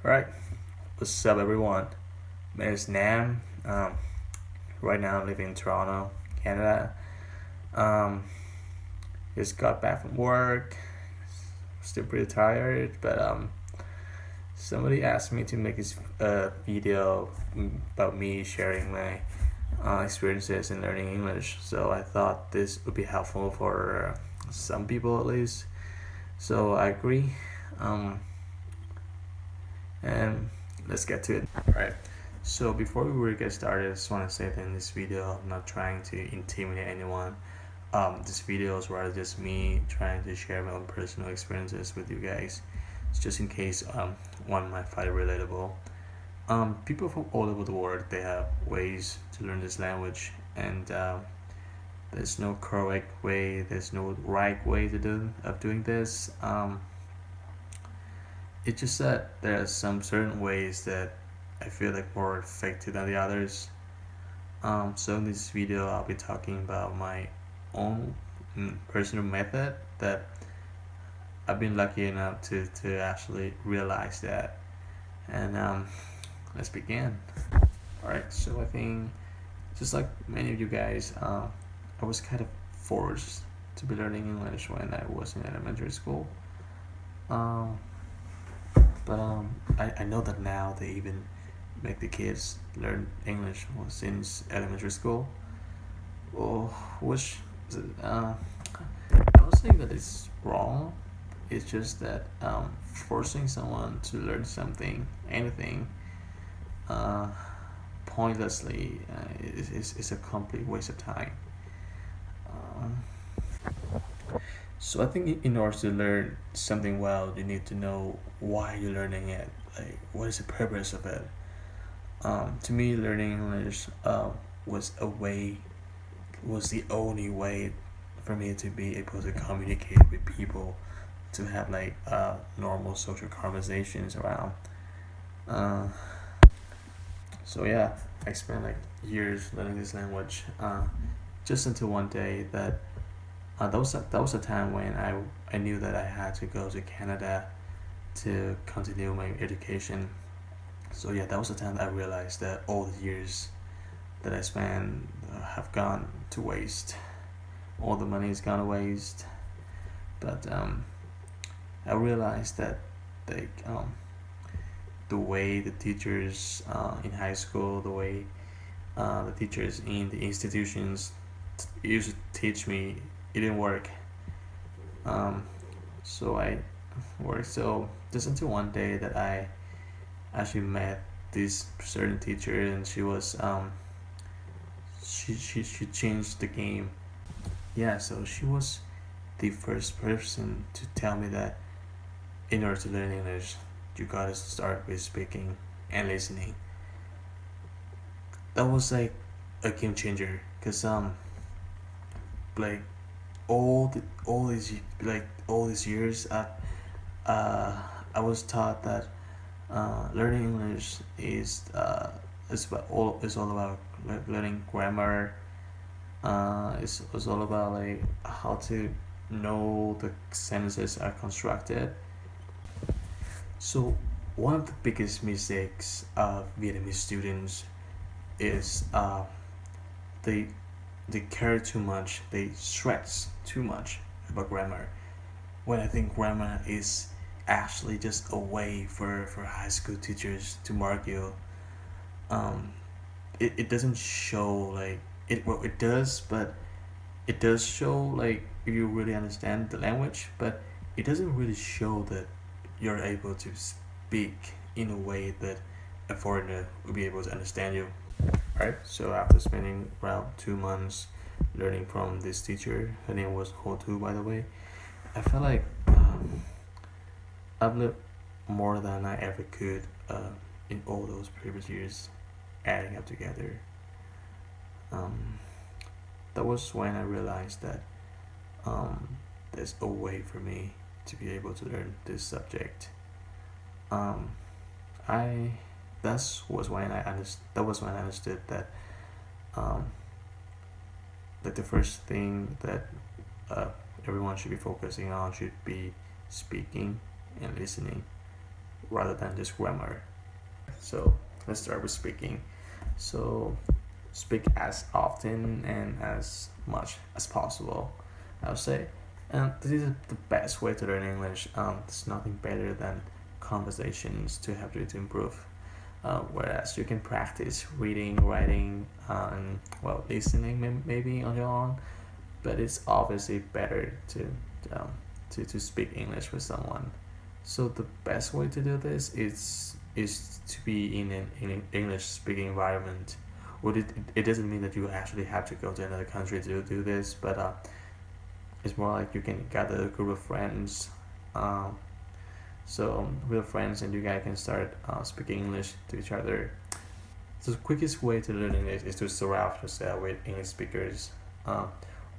Alright, what's up everyone? My name is Nam. Right now I'm living in Toronto, Canada. Um, just got back from work. Still pretty tired, but somebody asked me to make this video about me sharing my experiences in learning English. So I thought this would be helpful for some people at least. So I agree. And let's get to it. Alright, so before we really get started, I just want to say that in this video I'm not trying to intimidate anyone. This video is rather just me trying to share my own personal experiences with you guys. It's just in case one might find it relatable. People from all over the world, they have ways to learn this language, and there's no correct way, there's no right way to doing this. It's just that there are some certain ways that I feel like more effective than the others. So in this video, I'll be talking about my own personal method that I've been lucky enough to actually realize that. And let's begin. Alright, so I think just like many of you guys, I was kind of forced to be learning English when I was in elementary school. But I know that now they even make the kids learn English since elementary school. Well, which I'm not saying that it's wrong. It's just that forcing someone to learn something, anything, pointlessly is a complete waste of time. So I think in order to learn something well, you need to know why you're learning it. Like, what is the purpose of it? To me, learning English was the only way for me to be able to communicate with people, to have like normal social conversations around. Uh, so yeah, I spent like years learning this language, just until one day that that was a time when I knew that I had to go to Canada to continue my education. So yeah, that was the time that I realized that all the years that I spent have gone to waste. All the money has gone to waste. But I realized that like the way the teachers in high school, the way the teachers in the institutions used to teach me, it didn't work. So I worked so just until one day that I actually met this certain teacher, and she was she changed the game. Yeah, so she was the first person to tell me that in order to learn English, you gotta start with speaking and listening. That was like a game changer, cause like all these years I was taught that learning English is all about learning grammar. It's all about like how to know the sentences are constructed. So one of the biggest mistakes of Vietnamese students is they they care too much, they stress too much about grammar. When I think grammar is actually just a way for high school teachers to mark you. Um, it doesn't show like it well it does, but it does show like if you really understand the language, but it doesn't really show that you're able to speak in a way that a foreigner will be able to understand you. Right, so after spending around 2 months learning from this teacher, her name was Hotu, by the way, I felt like I've lived more than I ever could in all those previous years, adding up together. Um, that was when I realized that there's a way for me to be able to learn this subject. Um, I that was when I understood that um, the first thing that uh, everyone should be focusing on should be speaking and listening. rather than just grammar. So let's start with speaking. So speak as often and as much as possible, I would say. And this is the best way to learn English. There's nothing better than conversations to help you to improve. Whereas you can practice reading, writing, and well, listening maybe on your own, but it's obviously better um, to speak English with someone. So the best way to do this is to be in an English speaking environment. Well, it doesn't mean that you actually have to go to another country to do this, but it's more like you can gather a group of friends. Um, with friends, and you guys can start speaking English to each other. So the quickest way to learn English is to surround yourself with English speakers. Uh,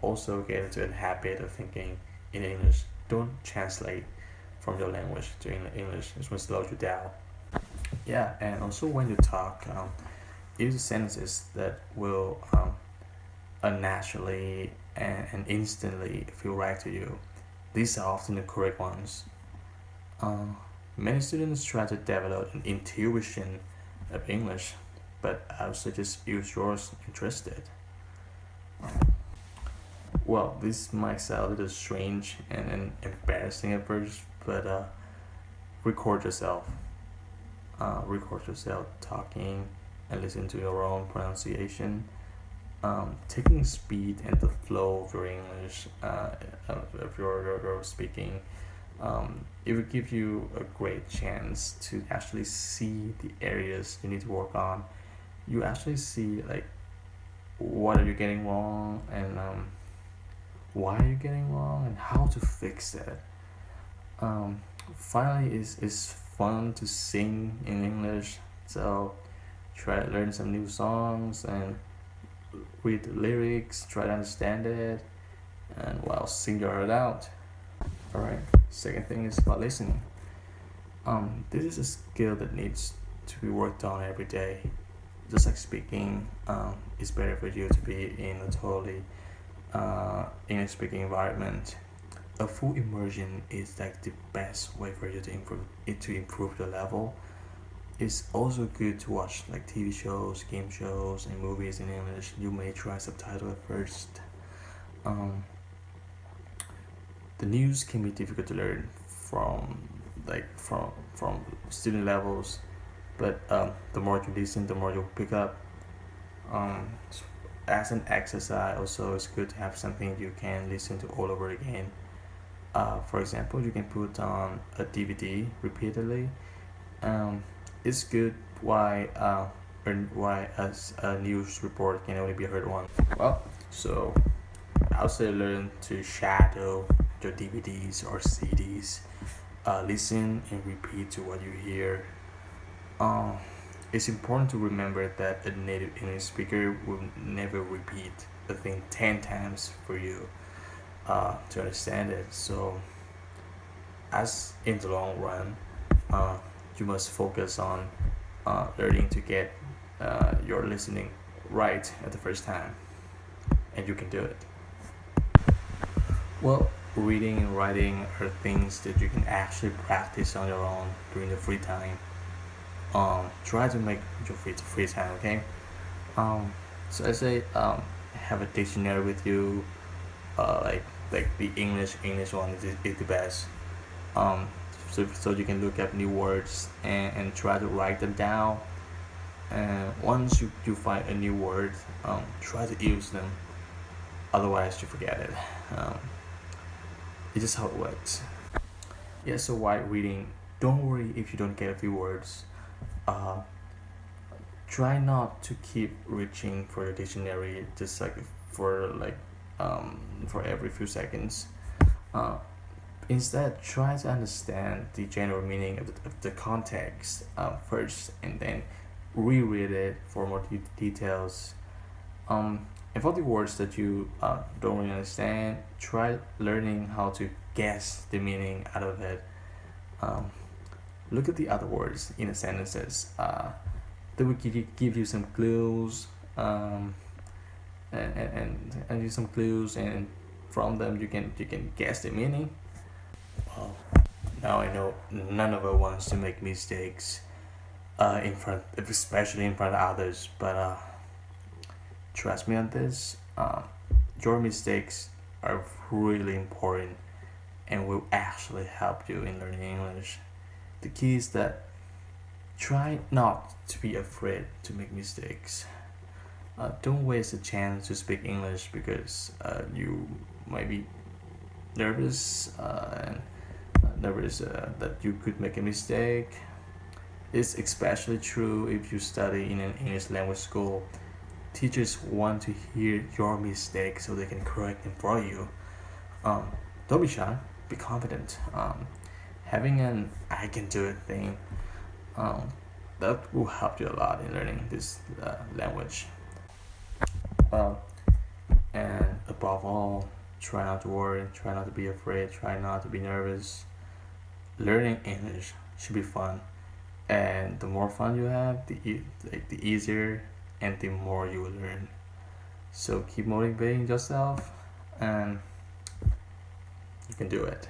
Also get into a habit of thinking in English. Don't translate from your language to English. It's going to slow you down. Yeah, and also when you talk, use sentences that will naturally and instantly feel right to you. These are often the correct ones. Uh, Many students try to develop an intuition of English, but I would suggest use yours interested. Well, this might sound a little strange and embarrassing at first, but record yourself. Record yourself talking and listen to your own pronunciation. Taking speed and the flow of your English, of your speaking, it will give you a great chance to actually see the areas you need to work on. You actually see like what are you getting wrong, and why are you getting wrong, and how to fix it. Finally, it's fun to sing in English, so try to learn some new songs and read the lyrics, try to understand it, and well, sing your heart out. All right. Second thing is about listening. This is a skill that needs to be worked on every day. Just like speaking, it's better for you to be in a totally English speaking environment. A full immersion is like the best way for you to improve the level. It's also good to watch like TV shows, game shows, and movies in English. You may try subtitle at first. Um, the news can be difficult to learn from student levels, but the more you listen, the more you'll pick up. Um, as an exercise, also it's good to have something you can listen to all over again. For example, you can put on a DVD repeatedly. It's good why as a news report can only be heard once. Well, so I also learn to shadow your DVDs or CDs. Listen and repeat to what you hear. It's important to remember that a native English speaker will never repeat a thing 10 times for you to understand it. So, as in the long run, you must focus on learning to get your listening right at the first time, and you can do it. Well, reading and writing are things that you can actually practice on your own during the free time. Try to make your free time, okay? So I say have a dictionary with you. Like the English one is the best. Um, so you can look up new words and try to write them down. And once you find a new word, try to use them. Otherwise, you forget it. Um, it's just how it works. Yeah. So while reading, don't worry if you don't get a few words. Uh, Try not to keep reaching for your dictionary just like for every few seconds. Uh, Instead, try to understand the general meaning of the context first, and then reread it for more details. And for the words that you don't really understand, try learning how to guess the meaning out of it. Um, Look at the other words in the sentences. They will give you some clues, and use some clues, and from them you can guess the meaning. Well, now I know none of us wants to make mistakes in front, especially in front of others. But trust me on this. Your mistakes are really important and will actually help you in learning English. The key is that try not to be afraid to make mistakes. Don't waste a chance to speak English because you might be nervous and nervous that you could make a mistake. It's especially true if you study in an English language school. Teachers want to hear your mistakes so they can correct them for you. Um, don't be shy. Be confident. Having an "I can do it" thing um, that will help you a lot in learning this language. Um, and above all, try not to worry. Try not to be afraid. Try not to be nervous. Learning English should be fun, and the more fun you have, the easier and the more you will learn. So keep motivating yourself, and you can do it.